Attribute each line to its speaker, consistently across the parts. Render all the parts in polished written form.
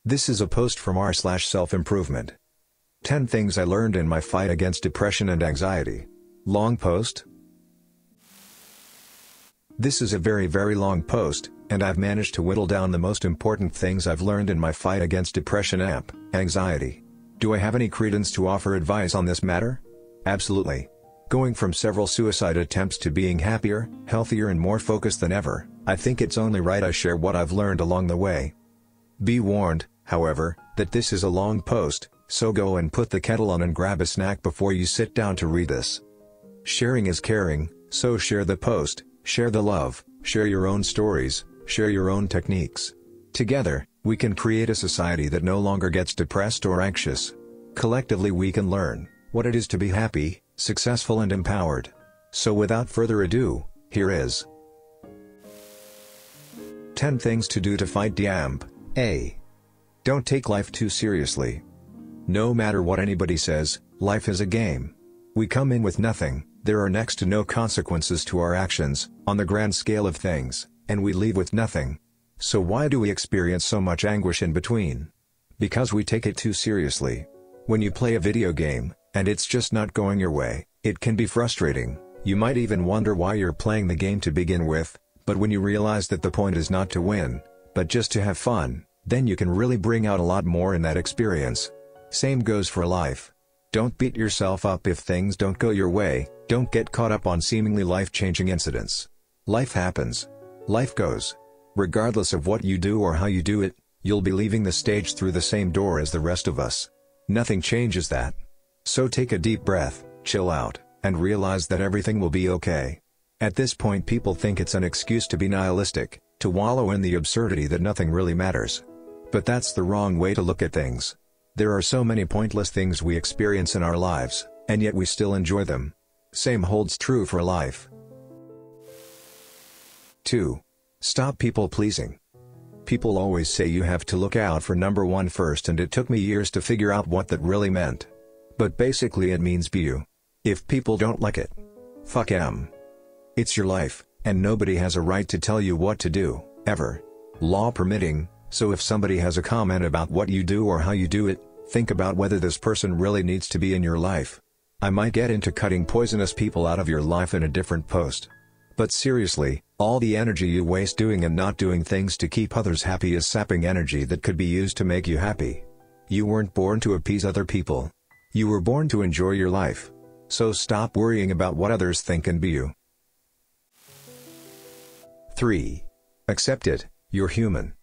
Speaker 1: This is a post from r/self-improvement. 10 things I learned in my fight against depression and anxiety. Long post? This is a very long post, and I've managed to whittle down the most important things I've learned in my fight against depression and anxiety. Do I have any credence to offer advice on this matter? Absolutely. Going from several suicide attempts to being happier, healthier and more focused than ever, I think it's only right I share what I've learned along the way. Be warned, however, that this is a long post, so go and put the kettle on and grab a snack before you sit down to read this. Sharing is caring, so share the post, share the love, share your own stories, share your own techniques. Together, we can create a society that no longer gets depressed or anxious. Collectively we can learn what it is to be happy, successful and empowered. So without further ado, here is 10 things to do to fight DAMP. A. Don't take life too seriously. No matter what anybody says, life is a game. We come in with nothing, there are next to no consequences to our actions, on the grand scale of things, and we leave with nothing. So why do we experience so much anguish in between? Because we take it too seriously. When you play a video game, and it's just not going your way, it can be frustrating. You might even wonder why you're playing the game to begin with, but when you realize that the point is not to win, but just to have fun, then you can really bring out a lot more in that experience. Same goes for life. Don't beat yourself up if things don't go your way, don't get caught up on seemingly life-changing incidents. Life happens. Life goes. Regardless of what you do or how you do it, you'll be leaving the stage through the same door as the rest of us. Nothing changes that. So take a deep breath, chill out, and realize that everything will be okay. At this point people think it's an excuse to be nihilistic, to wallow in the absurdity that nothing really matters. But that's the wrong way to look at things. There are so many pointless things we experience in our lives, and yet we still enjoy them. Same holds true for life. 2. Stop people pleasing. People always say you have to look out for number one first, and it took me years to figure out what that really meant. But basically it means be you. If people don't like it, fuck 'em. It's your life, and nobody has a right to tell you what to do, ever. Law permitting, so if somebody has a comment about what you do or how you do it, think about whether this person really needs to be in your life. I might get into cutting poisonous people out of your life in a different post. But seriously, all the energy you waste doing and not doing things to keep others happy is sapping energy that could be used to make you happy. You weren't born to appease other people. You were born to enjoy your life. So stop worrying about what others think and be you. 3. Accept it, you're human.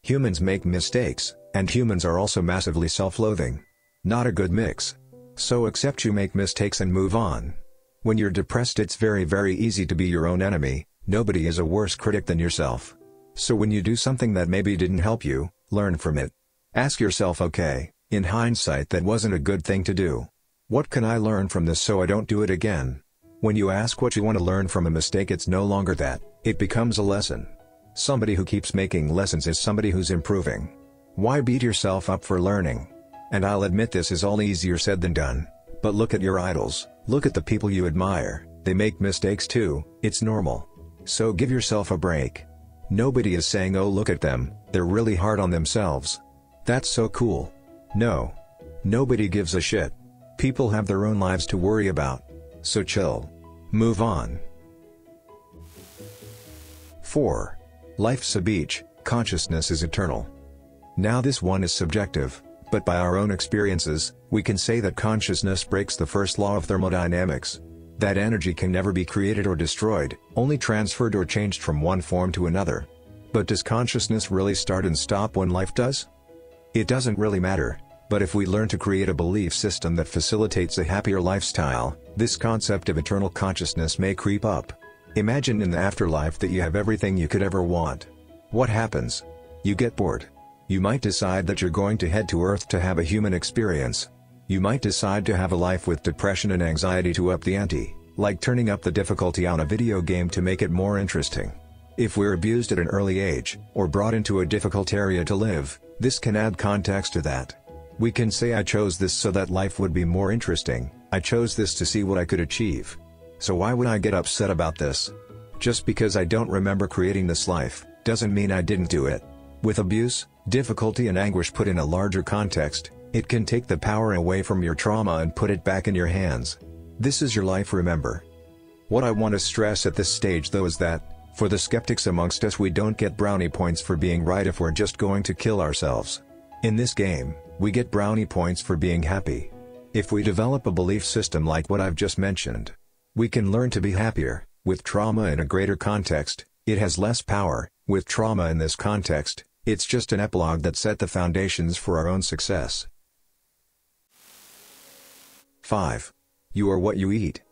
Speaker 1: Humans make mistakes, and humans are also massively self-loathing. Not a good mix. So accept you make mistakes and move on. When you're depressed it's very easy to be your own enemy. Nobody is a worse critic than yourself. So when you do something that maybe didn't help you, learn from it. Ask yourself, okay, in hindsight that wasn't a good thing to do. What can I learn from this so I don't do it again? When you ask what you want to learn from a mistake, it's no longer that, it becomes a lesson. Somebody who keeps making lessons is somebody who's improving. Why beat yourself up for learning? And I'll admit this is all easier said than done. But look at your idols, look at the people you admire, they make mistakes too, it's normal. So give yourself a break. Nobody is saying oh look at them, they're really hard on themselves. That's so cool. No. Nobody gives a shit. People have their own lives to worry about. So chill. Move on. 4. Life's a beach, consciousness is eternal. Now this one is subjective, but by our own experiences, we can say that consciousness breaks the first law of thermodynamics. That energy can never be created or destroyed, only transferred or changed from one form to another. But does consciousness really start and stop when life does? It doesn't really matter, but if we learn to create a belief system that facilitates a happier lifestyle, this concept of eternal consciousness may creep up. Imagine in the afterlife that you have everything you could ever want. What happens? You get bored. You might decide that you're going to head to Earth to have a human experience. You might decide to have a life with depression and anxiety to up the ante, like turning up the difficulty on a video game to make it more interesting. If we're abused at an early age, or brought into a difficult area to live, this can add context to that. We can say I chose this so that life would be more interesting, I chose this to see what I could achieve. So why would I get upset about this? Just because I don't remember creating this life, doesn't mean I didn't do it. With abuse, Difficulty and anguish put in a larger context, it can take the power away from your trauma and put it back in your hands. This is your life, remember. What I want to stress at this stage though is that, for the skeptics amongst us, we don't get brownie points for being right if we're just going to kill ourselves. In this game, we get brownie points for being happy. If we develop a belief system like what I've just mentioned, we can learn to be happier. With trauma in a greater context, it has less power. With trauma in this context, it's just an epilogue that set the foundations for our own success. 5. You are what you eat.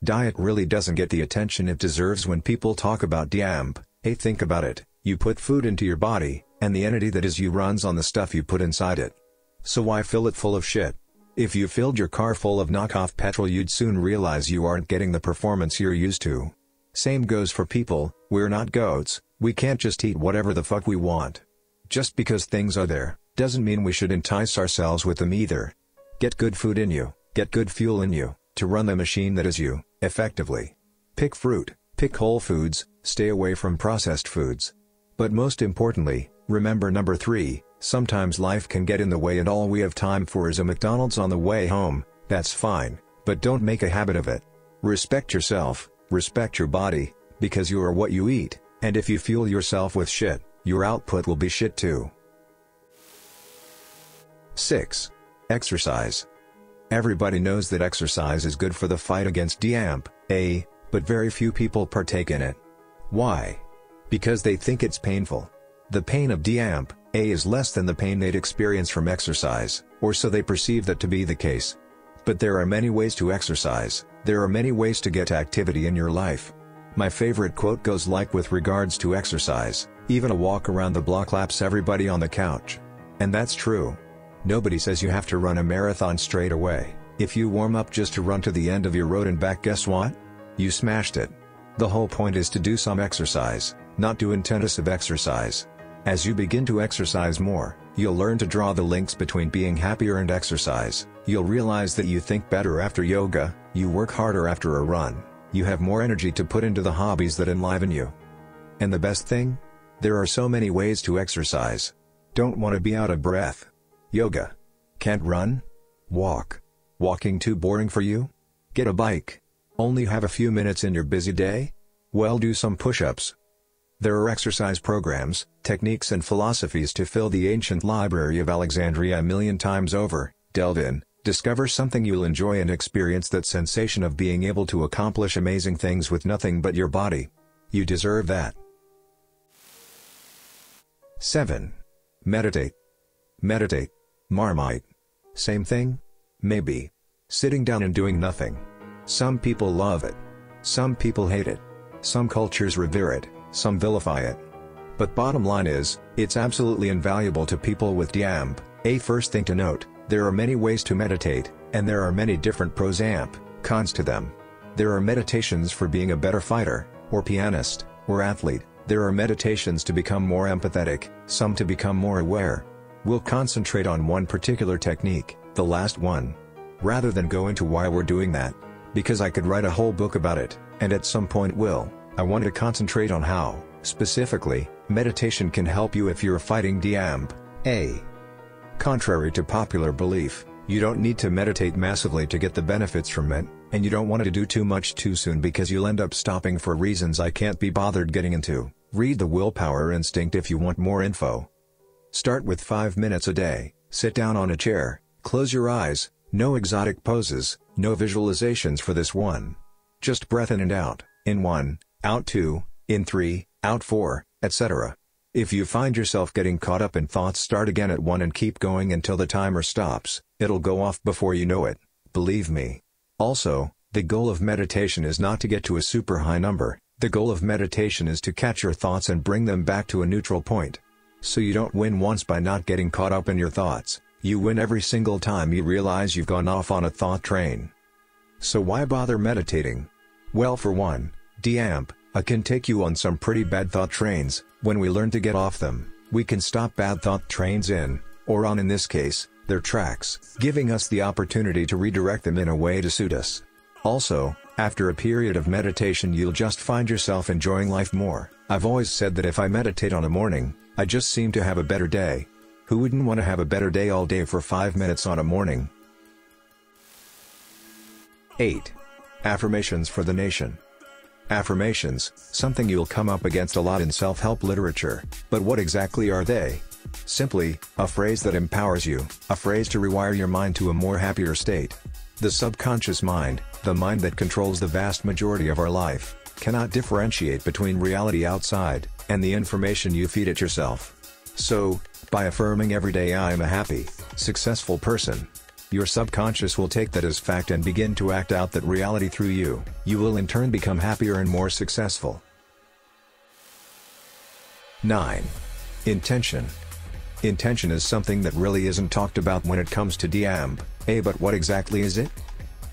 Speaker 1: Diet really doesn't get the attention it deserves when people talk about DIAMP. Hey, think about it. You put food into your body, and the entity that is you runs on the stuff you put inside it. So why fill it full of shit? If you filled your car full of knockoff petrol, you'd soon realize you aren't getting the performance you're used to. Same goes for people. We're not goats. We can't just eat whatever the fuck we want. Just because things are there, doesn't mean we should entice ourselves with them either. Get good food in you, get good fuel in you, to run the machine that is you, effectively. Pick fruit, pick whole foods, stay away from processed foods. But most importantly, remember number 3, sometimes life can get in the way and all we have time for is a McDonald's on the way home. That's fine, but don't make a habit of it. Respect yourself, respect your body, because you are what you eat, and if you fuel yourself with shit, your output will be shit too. 6. Exercise. Everybody knows that exercise is good for the fight against DIAMP, but very few people partake in it. Why? Because they think it's painful. The pain of DIAMP, is less than the pain they'd experience from exercise, or so they perceive that to be the case. But there are many ways to exercise, there are many ways to get activity in your life. My favorite quote goes like, with regards to exercise, even a walk around the block laps everybody on the couch. And that's true. Nobody says you have to run a marathon straight away. If you warm up just to run to the end of your road and back, guess what? You smashed it. The whole point is to do some exercise, not do intensive exercise. As you begin to exercise more, you'll learn to draw the links between being happier and exercise. You'll realize that you think better after yoga, you work harder after a run, you have more energy to put into the hobbies that enliven you. And the best thing? There are so many ways to exercise. Don't want to be out of breath? Yoga. Can't run? Walk. Walking too boring for you? Get a bike. Only have a few minutes in your busy day? Well, do some push-ups. There are exercise programs, techniques and philosophies to fill the ancient library of Alexandria a million times over. Delve in, discover something you'll enjoy and experience that sensation of being able to accomplish amazing things with nothing but your body. You deserve that. 7. Meditate. Meditate. Marmite. Same thing? Maybe. Sitting down and doing nothing. Some people love it. Some people hate it. Some cultures revere it, some vilify it. But bottom line is, it's absolutely invaluable to people with DIAMP. First thing to note, there are many ways to meditate, and there are many different pros and cons to them. There are meditations for being a better fighter, or pianist, or athlete. There are meditations to become more empathetic, some to become more aware. We'll concentrate on one particular technique, the last one. Rather than go into why we're doing that, because I could write a whole book about it, and at some point will, I want to concentrate on how, specifically, meditation can help you if you're fighting DIAMP. Contrary to popular belief, you don't need to meditate massively to get the benefits from it, and you don't want to do too much too soon because you'll end up stopping for reasons I can't be bothered getting into. Read The Willpower Instinct if you want more info. Start with 5 minutes a day, sit down on a chair, close your eyes, no exotic poses, no visualizations for this one. Just breath in and out, in 1, out 2, in 3, out 4, etc. If you find yourself getting caught up in thoughts, start again at 1 and keep going until the timer stops. It'll go off before you know it, believe me. Also, the goal of meditation is not to get to a super high number, the goal of meditation is to catch your thoughts and bring them back to a neutral point. So you don't win once by not getting caught up in your thoughts, you win every single time you realize you've gone off on a thought train. So why bother meditating? Well, for one, DIAMP can take you on some pretty bad thought trains. When we learn to get off them, we can stop bad thought trains in this case, their tracks, giving us the opportunity to redirect them in a way to suit us. Also, after a period of meditation, you'll just find yourself enjoying life more. I've always said that if I meditate on a morning, I just seem to have a better day, Who wouldn't want to have a better day all day for 5 minutes on a morning? 8. Affirmations for the nation. Affirmations, something you'll come up against a lot in self-help literature, but what exactly are they? Simply, a phrase that empowers you, a phrase to rewire your mind to a more happier state. The subconscious mind, the mind that controls the vast majority of our life, cannot differentiate between reality outside, and the information you feed it yourself. So, by affirming every day I am a happy, successful person, your subconscious will take that as fact and begin to act out that reality through you. You will in turn become happier and more successful. 9. Intention. Intention is something that really isn't talked about when it comes to DAMB, but what exactly is it?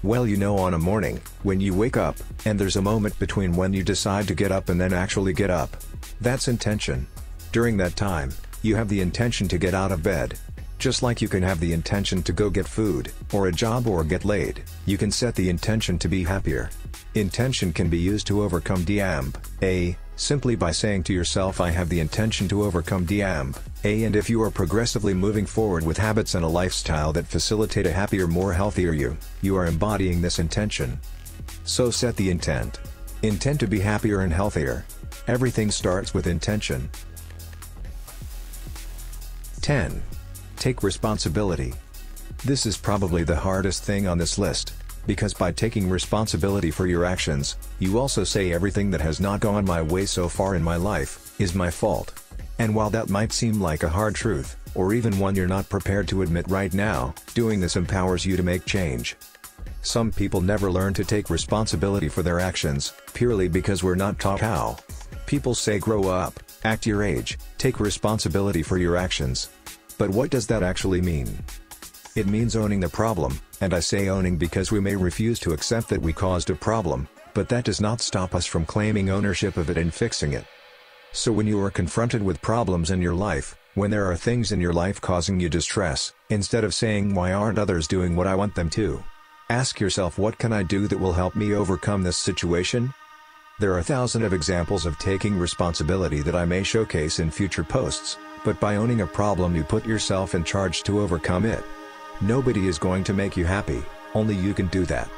Speaker 1: Well, on a morning, when you wake up, and there's a moment between when you decide to get up and then actually get up. That's intention. During that time, you have the intention to get out of bed. Just like you can have the intention to go get food, or a job or get laid, you can set the intention to be happier. Intention can be used to overcome DAMB, simply by saying to yourself I have the intention to overcome DAMB, and if you are progressively moving forward with habits and a lifestyle that facilitate a happier, more healthier you are embodying this intention. So set the intent. Intend to be happier and healthier. Everything starts with intention. 10. Take responsibility. This is probably the hardest thing on this list, because by taking responsibility for your actions, you also say everything that has not gone my way so far in my life is my fault. And while that might seem like a hard truth, or even one you're not prepared to admit right now, doing this empowers you to make change. Some people never learn to take responsibility for their actions, purely because we're not taught how. People say grow up, act your age, take responsibility for your actions. But what does that actually mean? It means owning the problem, and I say owning because we may refuse to accept that we caused a problem, but that does not stop us from claiming ownership of it and fixing it. So when you are confronted with problems in your life, when there are things in your life causing you distress, instead of saying why aren't others doing what I want them to? Ask yourself what can I do that will help me overcome this situation? There are thousands of examples of taking responsibility that I may showcase in future posts, but by owning a problem you put yourself in charge to overcome it. Nobody is going to make you happy, only you can do that.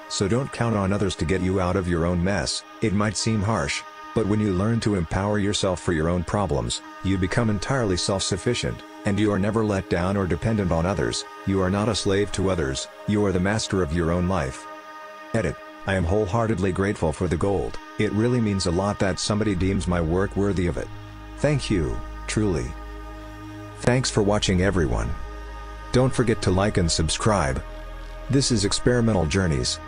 Speaker 1: So don't count on others to get you out of your own mess. It might seem harsh, but when you learn to empower yourself for your own problems, you become entirely self-sufficient, and you are never let down or dependent on others. You are not a slave to others, you are the master of your own life. Edit. I am wholeheartedly grateful for the gold. It really means a lot that somebody deems my work worthy of it. Thank you, truly. Thanks for watching everyone. Don't forget to like and subscribe. This is Experimental Journeys.